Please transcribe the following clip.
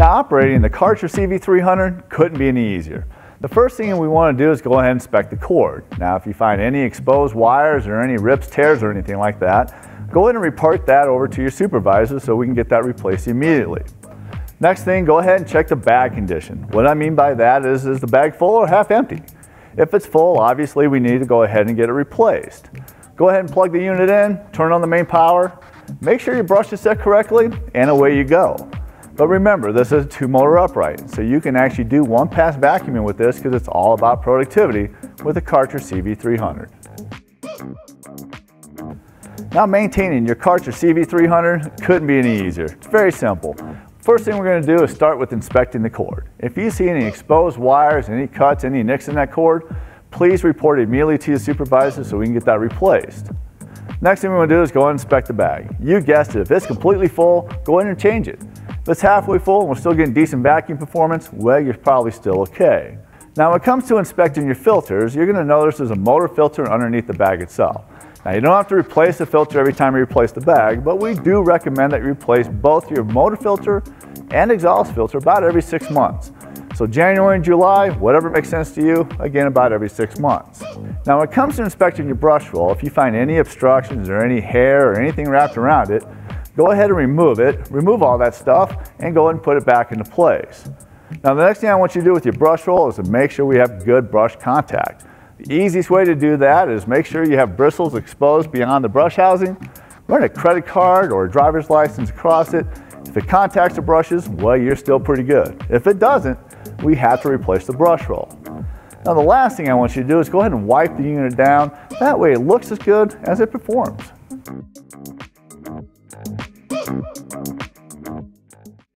Now, operating the Kärcher CV300 couldn't be any easier. The first thing we want to do is go ahead and inspect the cord. Now, if you find any exposed wires or any rips, tears, or anything like that, go ahead and report that over to your supervisor so we can get that replaced immediately. Next thing, go ahead and check the bag condition. What I mean by that is the bag full or half empty? If it's full, obviously we need to go ahead and get it replaced. Go ahead and plug the unit in, turn on the main power, make sure your brush is set correctly, and away you go. But remember, this is a 2-motor upright, so you can actually do one-pass vacuuming with this because it's all about productivity with the Kärcher CV300. Now, maintaining your Kärcher CV300 couldn't be any easier. It's very simple. First thing we're going to do is start with inspecting the cord. If you see any exposed wires, any cuts, any nicks in that cord, please report it immediately to your supervisor so we can get that replaced. Next thing we want to do is go and inspect the bag. You guessed it, if it's completely full, go in and change it. If it's halfway full and we're still getting decent vacuum performance, well, you're probably still okay. Now, when it comes to inspecting your filters, you're going to notice there's a motor filter underneath the bag itself. Now, you don't have to replace the filter every time you replace the bag, but we do recommend that you replace both your motor filter and exhaust filter about every 6 months. So January and July, whatever makes sense to you, again, about every 6 months. Now, when it comes to inspecting your brush roll, if you find any obstructions or any hair or anything wrapped around it, go ahead and remove it, remove all that stuff, and go ahead and put it back into place. Now, the next thing I want you to do with your brush roll is to make sure we have good brush contact. The easiest way to do that is make sure you have bristles exposed beyond the brush housing. Run a credit card or a driver's license across it. If it contacts the brushes, well, you're still pretty good. If it doesn't, we have to replace the brush roll. Now, the last thing I want you to do is go ahead and wipe the unit down. That way it looks as good as it performs.